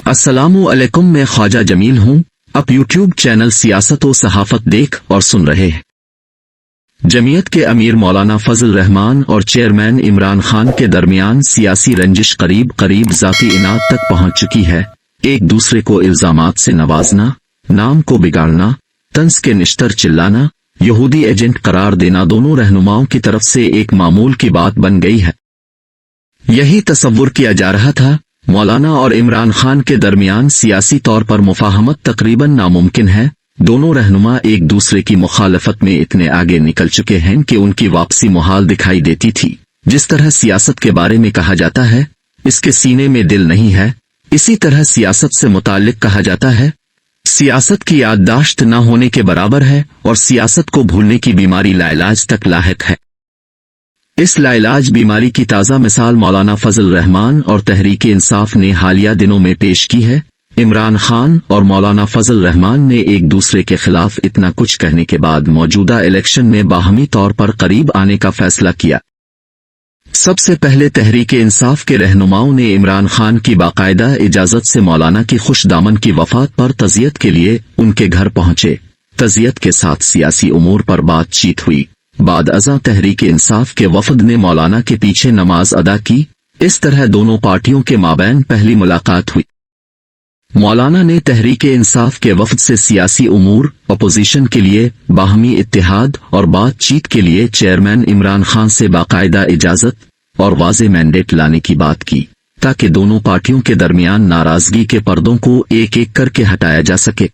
अस्सलामु अलैकुम, मैं ख्वाजा जमील हूँ। आप यूट्यूब चैनल सियासत और सहाफत देख और सुन रहे हैं। जमीयत के अमीर मौलाना फजल रहमान और चेयरमैन इमरान खान के दरमियान सियासी रंजिश करीब करीब जाती इनाद तक पहुंच चुकी है। एक दूसरे को इल्जामात से नवाजना, नाम को बिगाड़ना, तंज के निश्तर चिल्लाना, यहूदी एजेंट करार देना दोनों रहनुमाओं की तरफ से एक मामूल की बात बन गई है। यही तसव्वुर किया जा रहा था। मौलाना और इमरान खान के दरमियान सियासी तौर पर मुफाहमत तकरीबन नामुमकिन है। दोनों रहनुमा एक दूसरे की मुखालफत में इतने आगे निकल चुके हैं कि उनकी वापसी मुहाल दिखाई देती थी। जिस तरह सियासत के बारे में कहा जाता है, इसके सीने में दिल नहीं है, इसी तरह सियासत से मुताल्लिक कहा जाता है, सियासत की याददाश्त न होने के बराबर है और सियासत को भूलने की बीमारी लाइलाज तक लाहिक है। इस लाइलाज बीमारी की ताज़ा मिसाल मौलाना फजल रहमान और तहरीक-ए इंसाफ ने हालिया दिनों में पेश की है। इमरान खान और मौलाना फजल रहमान ने एक दूसरे के खिलाफ इतना कुछ कहने के बाद मौजूदा इलेक्शन में बाहमी तौर पर करीब आने का फैसला किया। सबसे पहले तहरीक-ए इंसाफ के रहनुमाओं ने इमरान खान की बाकायदा इजाजत से मौलाना की खुशदामन की वफात पर तज़ियत के लिए उनके घर पहुंचे। तज़ियत के साथ सियासी उमूर पर बातचीत हुई। बाद अज़ा तहरीक इंसाफ के वफद ने मौलाना के पीछे नमाज अदा की। इस तरह दोनों पार्टियों के माबैन पहली मुलाकात हुई। मौलाना ने तहरीक इंसाफ के वफद से सियासी उमूर, अपोजिशन के लिए बाहमी इत्तेहाद और बातचीत के लिए चेयरमैन इमरान खान से बाकायदा इजाजत और वाज़े मैंडेट लाने की बात की, ताकि दोनों पार्टियों के दरमियान नाराजगी के पर्दों को एक एक करके हटाया जा सके।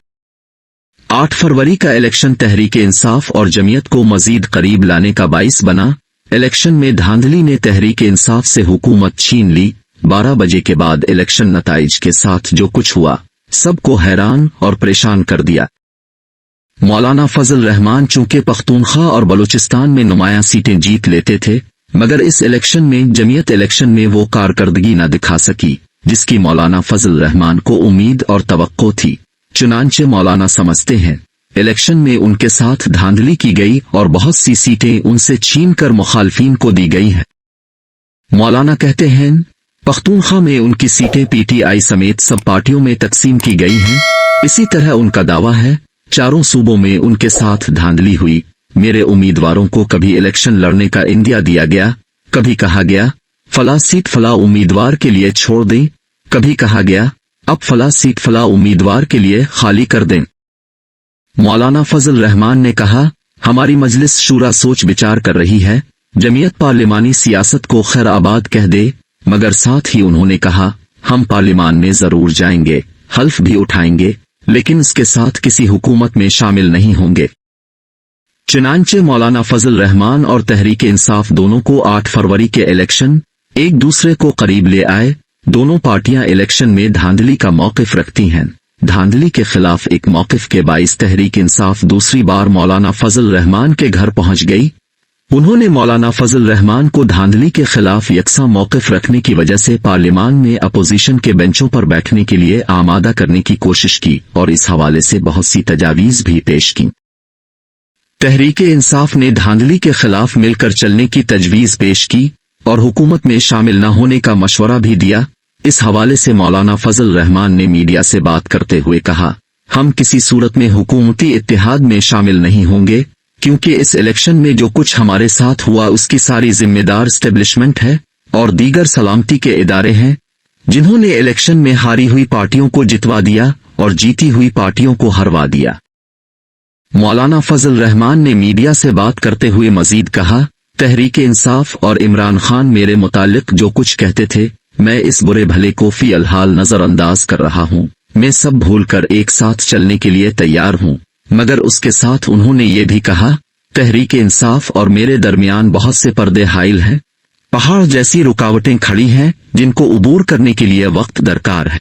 8 फरवरी का इलेक्शन तहरीक इंसाफ और जमीयत को मजीद करीब लाने का बाइस बना। इलेक्शन में धांधली ने तहरीक इंसाफ से हुकूमत छीन ली। 12 बजे के बाद इलेक्शन नताइज के साथ जो कुछ हुआ, सबको हैरान और परेशान कर दिया। मौलाना फजल रहमान चूंकि पख्तूनख्वा और बलूचिस्तान में नुमायां सीटें जीत लेते थे, मगर इस इलेक्शन में जमीयत इलेक्शन में वो कारकर्दगी न दिखा सकी जिसकी मौलाना फजल रहमान को उम्मीद और तवक्को थी। चुनांचे मौलाना समझते हैं इलेक्शन में उनके साथ धांधली की गई और बहुत सी सीटें उनसे छीनकर मुखालफीन को दी गई हैं। मौलाना कहते हैं पख्तूनख्वा में उनकी सीटें पीटीआई समेत सब पार्टियों में तकसीम की गई हैं। इसी तरह उनका दावा है चारों सूबों में उनके साथ धांधली हुई। मेरे उम्मीदवारों को कभी इलेक्शन लड़ने का इंदिया दिया गया, कभी कहा गया फला सीट फला उम्मीदवार के लिए छोड़ दें, कभी कहा गया अब फला सीट फला उम्मीदवार के लिए खाली कर दें। मौलाना फजल रहमान ने कहा हमारी मजलिस शूरा सोच विचार कर रही है, जमीयत पार्लिमानी सियासत को खैर आबाद कह दे, मगर साथ ही उन्होंने कहा हम पार्लिमान में जरूर जाएंगे, हल्फ भी उठाएंगे, लेकिन इसके साथ किसी हुकूमत में शामिल नहीं होंगे। चुनांचे मौलाना फजल रहमान और तहरीक इंसाफ दोनों को 8 फरवरी के इलेक्शन एक दूसरे को करीब ले आए। दोनों पार्टियां इलेक्शन में धांधली का मौक़िफ़ रखती हैं। धांधली के खिलाफ एक मौक़िफ़ के बाइस तहरीक इंसाफ दूसरी बार मौलाना फजल रहमान के घर पहुंच गई। उन्होंने मौलाना फजल रहमान को धांधली के खिलाफ यकसा मौक़िफ़ रखने की वजह से पार्लियामान में अपोजिशन के बेंचों पर बैठने के लिए आमादा करने की कोशिश की और इस हवाले से बहुत सी तजावीज़ भी पेश की। तहरीक इंसाफ ने धांधली के खिलाफ मिलकर चलने की तजवीज़ पेश की और हुकूमत में शामिल न होने का मशवरा भी दिया। इस हवाले से मौलाना फजल रहमान ने मीडिया से बात करते हुए कहा हम किसी सूरत में हुकूमती इत्तेहाद में शामिल नहीं होंगे, क्योंकि इस इलेक्शन में जो कुछ हमारे साथ हुआ उसकी सारी जिम्मेदार एस्टेब्लिशमेंट है और दीगर सलामती के इदारे हैं, जिन्होंने इलेक्शन में हारी हुई पार्टियों को जितवा दिया और जीती हुई पार्टियों को हरवा दिया। मौलाना फजल रहमान ने मीडिया से बात करते हुए मजीद कहा तहरीक इंसाफ और इमरान खान मेरे मुतालिक जो कुछ कहते थे, मैं इस बुरे भले को फी अलहाल नजरअंदाज कर रहा हूँ। मैं सब भूलकर एक साथ चलने के लिए तैयार हूँ, मगर उसके साथ उन्होंने ये भी कहा तहरीक इंसाफ और मेरे दरमियान बहुत से पर्दे हाइल हैं, पहाड़ जैसी रुकावटें खड़ी हैं जिनको उबूर करने के लिए वक्त दरकार है।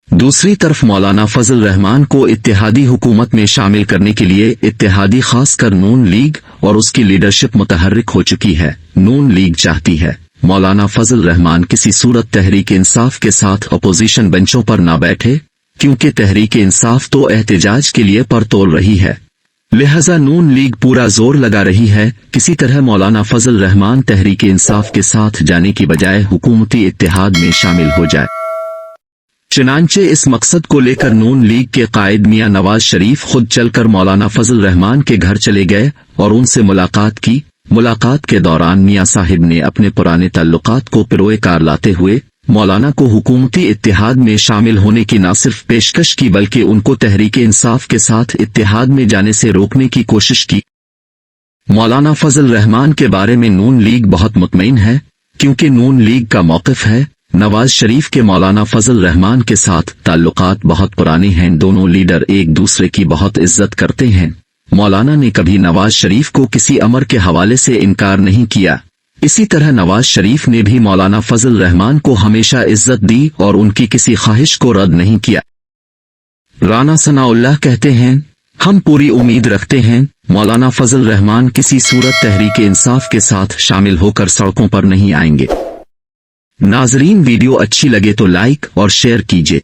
दूसरी तरफ मौलाना फजल रहमान को इत्तेहादी हुकूमत में शामिल करने के लिए इत्तेहादी खासकर नून लीग और उसकी लीडरशिप मुतहर्रिक हो चुकी है। नून लीग चाहती है मौलाना फजल रहमान किसी सूरत तहरीक इंसाफ के साथ अपोजिशन बेंचों पर ना बैठे, क्योंकि तहरीक इंसाफ तो एहतजाज के लिए पर तोल रही है, लिहाजा नून लीग पूरा जोर लगा रही है किसी तरह मौलाना फजल रहमान तहरीक इंसाफ के साथ जाने की बजाय हुकूमती इत्तेहाद में शामिल हो जाए। चुनांचे इस मकसद को लेकर नून लीग के कायद मियां नवाज शरीफ खुद चलकर मौलाना फजल रहमान के घर चले गए और उनसे मुलाकात की। मुलाकात के दौरान मियां साहिब ने अपने पुराने ताल्लुकात को पिरोए कार लाते हुए मौलाना को हुकूमती इत्तेहाद में शामिल होने की न सिर्फ पेशकश की बल्कि उनको तहरीके इंसाफ के साथ इत्तेहाद में जाने से रोकने की कोशिश की। मौलाना फजल रहमान के बारे में नून लीग बहुत मुतमईन है, क्योंकि नून लीग का मौक़िफ़ है नवाज शरीफ के मौलाना फजल रहमान के साथ ताल्लुकात बहुत पुराने हैं। दोनों लीडर एक दूसरे की बहुत इज्जत करते हैं। मौलाना ने कभी नवाज शरीफ को किसी अमर के हवाले से इनकार नहीं किया। इसी तरह नवाज शरीफ ने भी मौलाना फजल रहमान को हमेशा इज्जत दी और उनकी किसी ख्वाहिश को रद्द नहीं किया। राना सनाउल्लाह कहते हैं, हम पूरी उम्मीद रखते हैं मौलाना फजल रहमान किसी सूरत तहरीके इंसाफ के साथ शामिल होकर सड़कों पर नहीं आएंगे। नाजरीन, वीडियो अच्छी लगे तो लाइक और शेयर कीजिए।